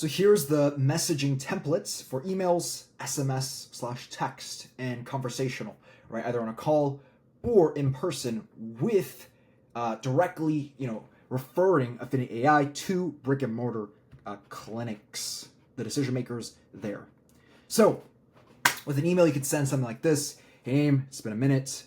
So here's the messaging templates for emails, SMS/text, and conversational, right? Either on a call or in person with directly, referring Affinity AI to brick-and-mortar clinics, the decision makers there. So with an email, you could send something like this: "Hey, name, it's been a minute.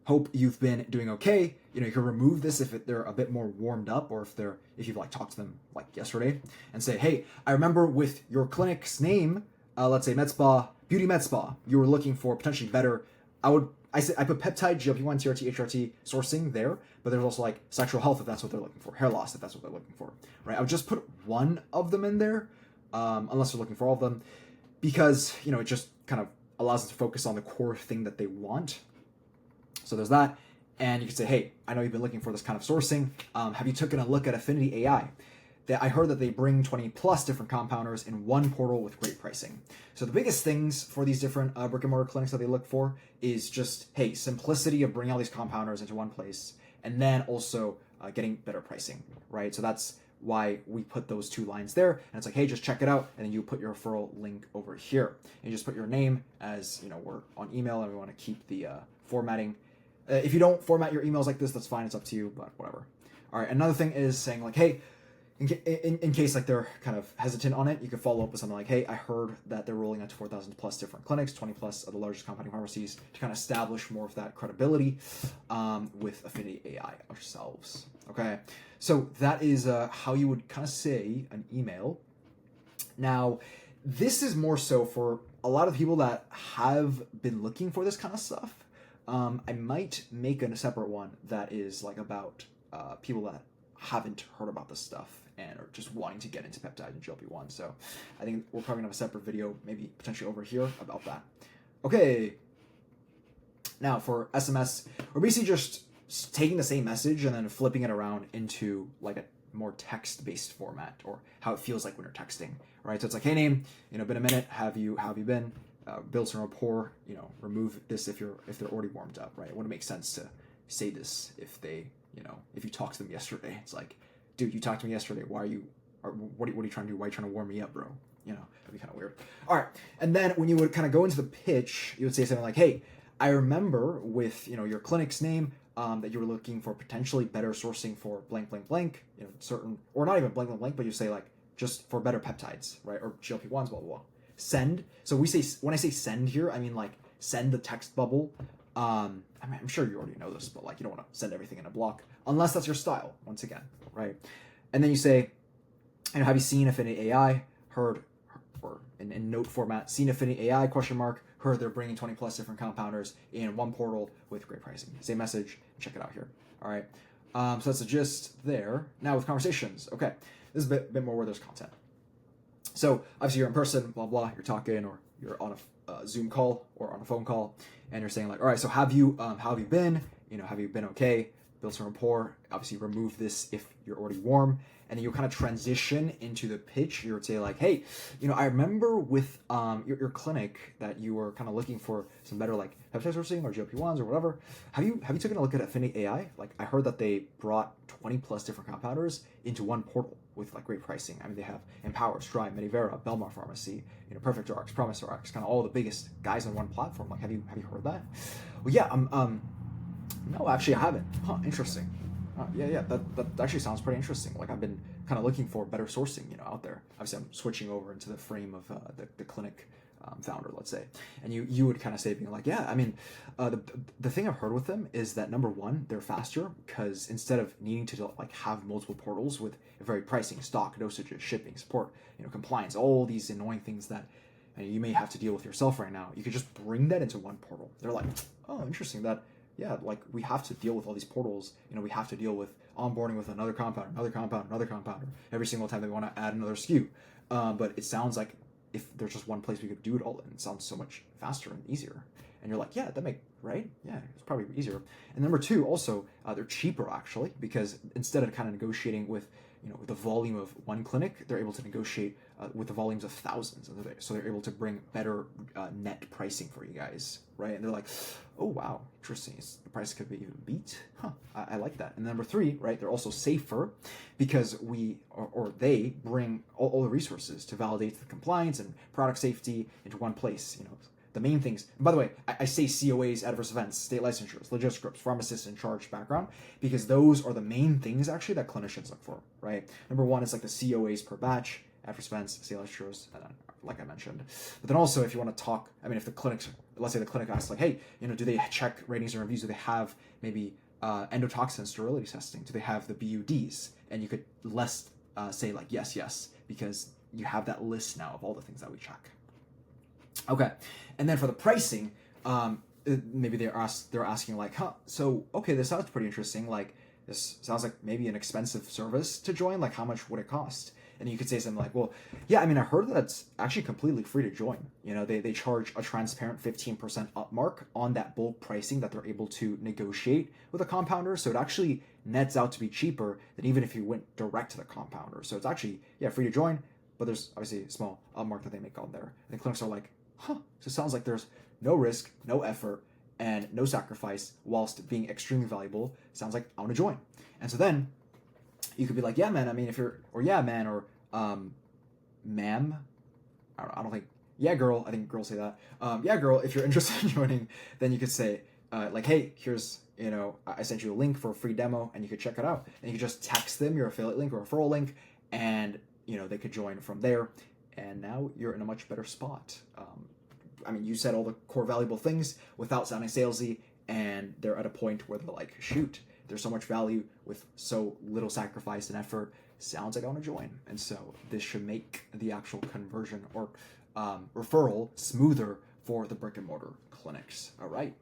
Hope you've been doing okay." You can remove this if they're a bit more warmed up, or if you've talked to them yesterday, and say, "Hey, I remember with your clinic's name, let's say Med Spa, Beauty Med Spa, you were looking for potentially better. I put peptide, GLP-1, TRT, HRT sourcing there, but there's also sexual health if that's what they're looking for, hair loss if that's what they're looking for, right? I would just put one of them in there, unless they're looking for all of them, because it just kind of allows them to focus on the core thing that they want. So there's that. And you can say, "Hey, I know you've been looking for this kind of sourcing. Have you taken a look at Affinity AI? I heard that they bring 20 plus different compounders in one portal with great pricing." So the biggest things for these different brick and mortar clinics that they look for is just, hey, simplicity of bringing all these compounders into one place, and then also getting better pricing, right? So that's why we put those two lines there. And it's hey, just check it out. And then you put your referral link over here. And you just put your name, as we're on email and we want to keep the formatting. If you don't format your emails like this, that's fine. It's up to you, but whatever. All right. Another thing is saying hey, in case they're kind of hesitant on it, you can follow up with something like, "Hey, I heard that they're rolling out to 4,000 plus different clinics, 20 plus of the largest compounding pharmacies," to kind of establish more of that credibility with Affinity AI ourselves. Okay. So that is how you would kind of say an email. Now, this is more so for a lot of people that have been looking for this kind of stuff. I might make a separate one that is about people that haven't heard about this stuff and are just wanting to get into peptide and GLP-1. So I think we're probably gonna have a separate video, maybe potentially over here, about that. Okay. Now for SMS, we're basically just taking the same message and then flipping it around into a more text-based format, or how it feels like when you're texting, right? So it's "Hey, name, been a minute. How have you been? Build some rapport. Remove this if they're already warmed up, right? It wouldn't make sense to say this if if you talked to them yesterday. It's dude, you talked to me yesterday. What are you trying to do? Why are you trying to warm me up, bro? That'd be kind of weird. All right. And then when you would kind of go into the pitch, you would say something like, "Hey, I remember with your clinic's name that you were looking for potentially better sourcing for blank blank blank, certain, or not even blank blank blank, but you say just for better peptides, right? Or GLP-1s, blah blah blah. Send." So when I say send here, I mean send the text bubble. I'm sure you already know this, but you don't want to send everything in a block unless that's your style, once again, right? And then you say, "Have you seen Affinity AI? Heard," or in note format, "Seen Affinity AI ? Heard they're bringing 20 plus different compounders in one portal with great pricing." Same message. Check it out here. All right. So that's the gist there. Now with conversations. Okay, this is a bit more where there's content. So obviously you're in person, blah blah. You're talking, or you're on a Zoom call or on a phone call, and you're saying "All right, so how have you been? Have you been okay? Build some rapport." Obviously remove this if you're already warm, and then you kind of transition into the pitch. You would say "Hey, I remember with your clinic that you were kind of looking for some better peptide sourcing or GLP-1s or whatever. Have you taken a look at Affinity AI? I heard that they brought 20 plus different compounders into one portal with great pricing. I mean, they have Empower, Strive, Medivera, Belmar Pharmacy, PerfectRx, PromiseRx, kind of all the biggest guys on one platform. Have you heard that?" Well, yeah. No, actually, I haven't. Huh? Interesting. Yeah. That actually sounds pretty interesting. I've been kind of looking for better sourcing, out there. Obviously, I'm switching over into the frame of the clinic founder, let's say, and you would kind of say, being "Yeah, I mean, the thing I've heard with them is that number one, they're faster, because instead of needing to have multiple portals with very pricing, stock, dosages, shipping, support, compliance, all these annoying things that you may have to deal with yourself right now, you could just bring that into one portal." They're "Oh, interesting. That." Yeah, we have to deal with all these portals. We have to deal with onboarding with another compounder every single time they want to add another SKU. But it sounds like if there's just one place we could do it all in, it sounds so much faster and easier. And you're "Yeah, that right? Yeah, it's probably easier." And number two, also, they're cheaper actually, because instead of kind of negotiating with the volume of one clinic, they're able to negotiate with the volumes of thousands. So they're able to bring better net pricing for you guys, right? And they're like, oh, wow, interesting. The price could be even beat. Huh, I like that. And number three, right, they're also safer because they bring all the resources to validate the compliance and product safety into one place, the main things. And by the way, I say COAs, adverse events, state licensures, LegitScript, pharmacist in charge background, because those are the main things actually that clinicians look for, right? Number one is like the COAs per batch, adverse events, state licensures, and then, like I mentioned. But then also, if you want to talk, if the clinics, let's say the clinic asks like, hey, do they check ratings and reviews? Do they have maybe endotoxin sterility testing? Do they have the BUDs? And you could say like, yes, because you have that list now of all the things that we check. Okay, and then for the pricing, maybe they're asking like, so okay, this sounds pretty interesting. Like, this sounds like maybe an expensive service to join. Like, how much would it cost? And you could say something like, well, yeah, I heard that it's actually completely free to join. They charge a transparent 15% up mark on that bulk pricing that they're able to negotiate with a compounder. So it actually nets out to be cheaper than even if you went direct to the compounder. So it's actually, free to join, but there's obviously a small up mark that they make on there. And the clinics are like, so it sounds like there's no risk, no effort, and no sacrifice whilst being extremely valuable. Sounds like I want to join. And so then you could be like, yeah, man, yeah, man, or ma'am. I don't think, yeah, girl. I think girls say that. Yeah, girl, if you're interested in joining, then you could say, like, hey, here's, I sent you a link for a free demo and you could check it out. And you could just text them your affiliate link or referral link and, they could join from there. And now you're in a much better spot. You said all the core valuable things without sounding salesy, and they're at a point where they're like, shoot, there's so much value with so little sacrifice and effort. Sounds like I want to join. And so this should make the actual conversion or referral smoother for the brick and mortar clinics. All right.